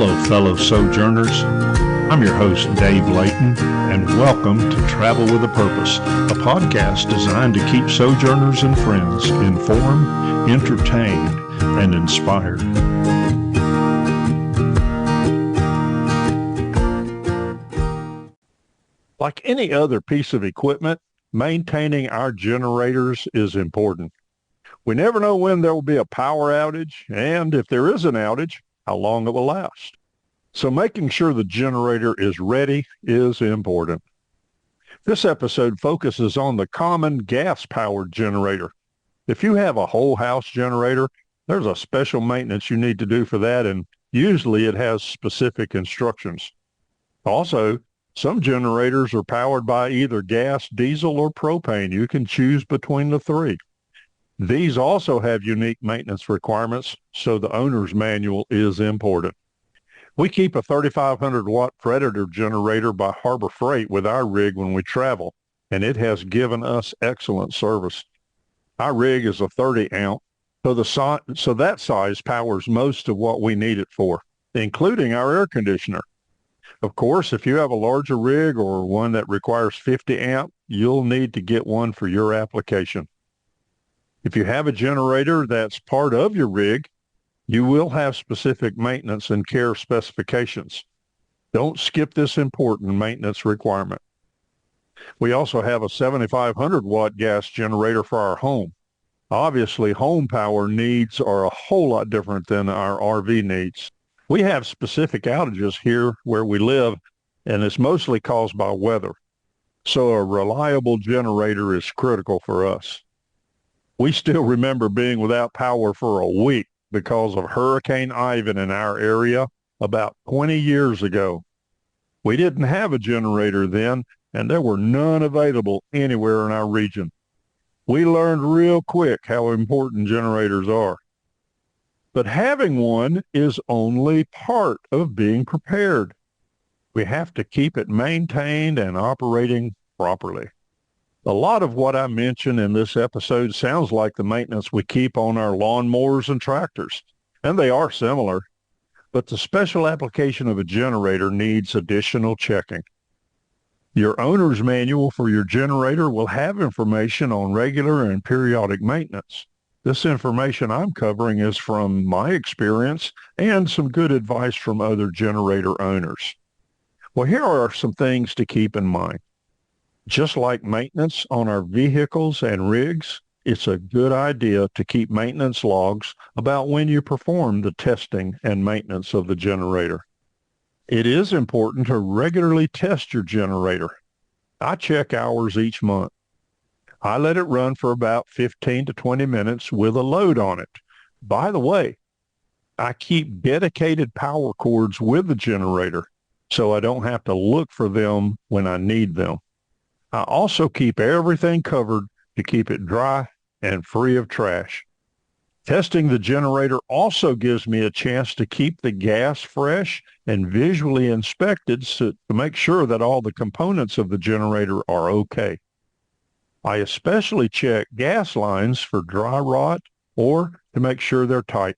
Hello, fellow sojourners. I'm your host, Dave Layton, and welcome to Travel with a Purpose, a podcast designed to keep sojourners and friends informed, entertained, and inspired. Like any other piece of equipment, maintaining our generators is important. We never know when there will be a power outage, and if there is an outage, how long it will last. So making sure the generator is ready is important. This episode focuses on the common gas-powered generator. If you have a whole house generator, there's a special maintenance you need to do for that, and usually it has specific instructions. Also, some generators are powered by either gas, diesel, or propane. You can choose between the three. These also have unique maintenance requirements, so the owner's manual is important. We keep a 3,500 watt Predator generator by Harbor Freight with our rig when we travel, and it has given us excellent service. Our rig is a 30 amp, so that size powers most of what we need it for, including our air conditioner. Of course, if you have a larger rig or one that requires 50 amp, you'll need to get one for your application. If you have a generator that's part of your rig, you will have specific maintenance and care specifications. Don't skip this important maintenance requirement. We also have a 7,500 watt gas generator for our home. Obviously, home power needs are a whole lot different than our RV needs. We have specific outages here where we live, and it's mostly caused by weather. So a reliable generator is critical for us. We still remember being without power for a week because of Hurricane Ivan in our area about 20 years ago. We didn't have a generator then, and there were none available anywhere in our region. We learned real quick how important generators are. But having one is only part of being prepared. We have to keep it maintained and operating properly. A lot of what I mention in this episode sounds like the maintenance we keep on our lawnmowers and tractors, and they are similar, but the special application of a generator needs additional checking. Your owner's manual for your generator will have information on regular and periodic maintenance. This information I'm covering is from my experience and some good advice from other generator owners. Well, here are some things to keep in mind. Just like maintenance on our vehicles and rigs, it's a good idea to keep maintenance logs about when you perform the testing and maintenance of the generator. It is important to regularly test your generator. I check hours each month. I let it run for about 15 to 20 minutes with a load on it. By the way, I keep dedicated power cords with the generator so I don't have to look for them when I need them. I also keep everything covered to keep it dry and free of trash. Testing the generator also gives me a chance to keep the gas fresh and visually inspected to make sure that all the components of the generator are okay. I especially check gas lines for dry rot or to make sure they're tight.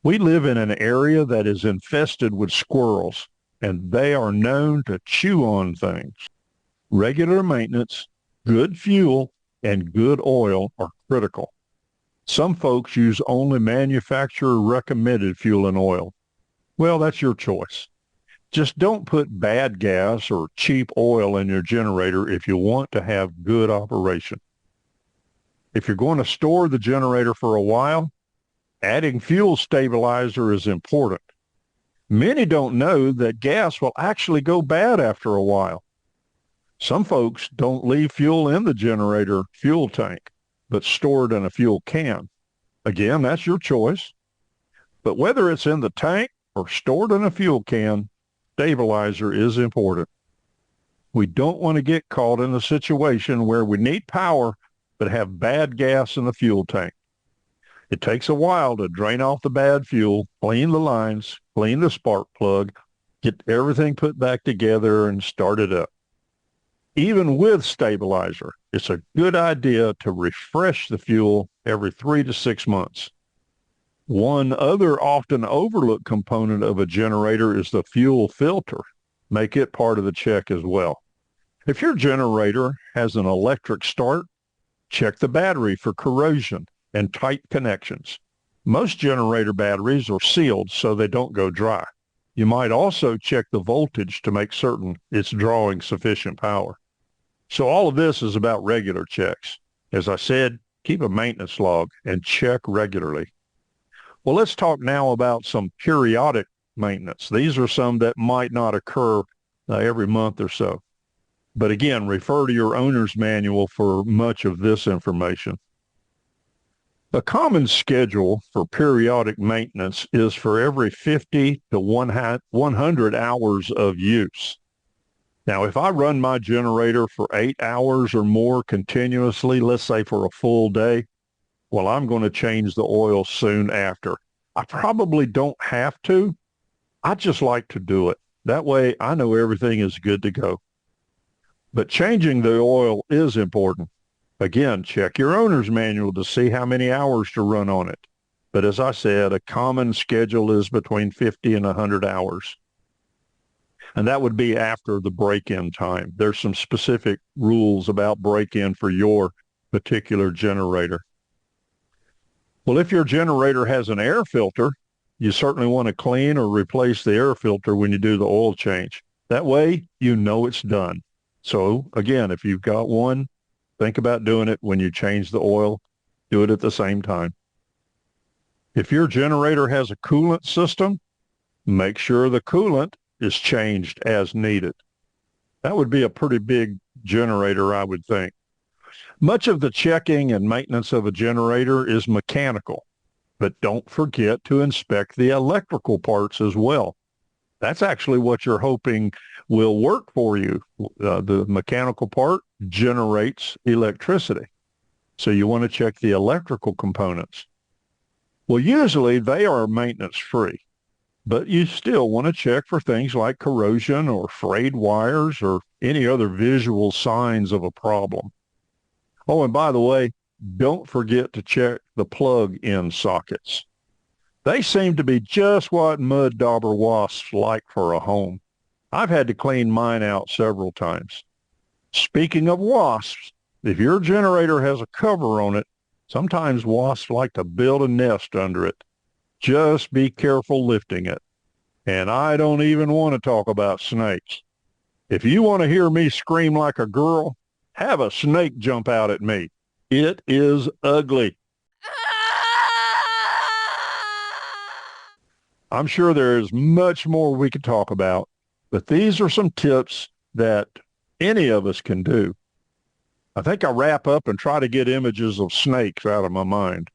We live in an area that is infested with squirrels, and they are known to chew on things. Regular maintenance, good fuel, and good oil are critical. Some folks use only manufacturer-recommended fuel and oil. Well, that's your choice. Just don't put bad gas or cheap oil in your generator if you want to have good operation. If you're going to store the generator for a while, adding fuel stabilizer is important. Many don't know that gas will actually go bad after a while. Some folks don't leave fuel in the generator fuel tank, but store it in a fuel can. Again, that's your choice. But whether it's in the tank or stored in a fuel can, stabilizer is important. We don't want to get caught in a situation where we need power but have bad gas in the fuel tank. It takes a while to drain off the bad fuel, clean the lines, clean the spark plug, get everything put back together and start it up. Even with stabilizer, it's a good idea to refresh the fuel every 3 to 6 months. One other often overlooked component of a generator is the fuel filter. Make it part of the check as well. If your generator has an electric start, check the battery for corrosion and tight connections. Most generator batteries are sealed so they don't go dry. You might also check the voltage to make certain it's drawing sufficient power. So all of this is about regular checks. As I said, keep a maintenance log and check regularly. Well, let's talk now about some periodic maintenance. These are some that might not occur every month or so. But again, refer to your owner's manual for much of this information. A common schedule for periodic maintenance is for every 50 to 100 hours of use. Now, if I run my generator for 8 hours or more continuously, let's say for a full day, well, I'm going to change the oil soon after. I probably don't have to. I just like to do it. That way I know everything is good to go. But changing the oil is important. Again, check your owner's manual to see how many hours to run on it. But as I said, a common schedule is between 50 and 100 hours. And that would be after the break-in time. There's some specific rules about break-in for your particular generator. Well, if your generator has an air filter, you certainly want to clean or replace the air filter when you do the oil change. That way, you know it's done. So again, if you've got one, think about doing it when you change the oil. Do it at the same time. If your generator has a coolant system, make sure the coolant is changed as needed. That would be a pretty big generator, I would think. Much of the checking and maintenance of a generator is mechanical, but don't forget to inspect the electrical parts as well. That's actually what you're hoping will work for you. The mechanical part generates electricity. So you want to check the electrical components. Well, usually they are maintenance free, but you still want to check for things like corrosion or frayed wires or any other visual signs of a problem. Oh, and by the way, don't forget to check the plug-in sockets. They seem to be just what mud dauber wasps like for a home. I've had to clean mine out several times. Speaking of wasps, if your generator has a cover on it, sometimes wasps like to build a nest under it. Just be careful lifting it. And I don't even want to talk about snakes. If you want to hear me scream like a girl, have a snake jump out at me. It is ugly. I'm sure there is much more we could talk about, but these are some tips that any of us can do. I think I'll wrap up and try to get images of snakes out of my mind.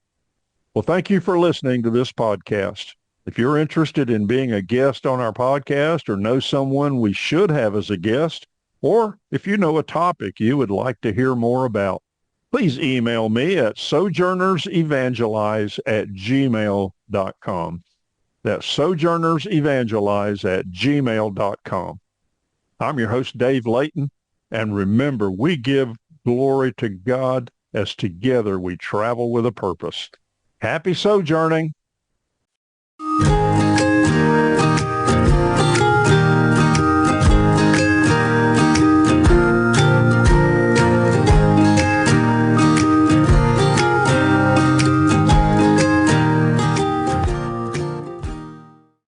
Well, thank you for listening to this podcast. If you're interested in being a guest on our podcast or know someone we should have as a guest, or if you know a topic you would like to hear more about, please email me at sojournersevangelize@gmail.com. That's sojournersevangelize@gmail.com. I'm your host, Dave Layton, and remember, we give glory to God as together we travel with a purpose. Happy sojourning.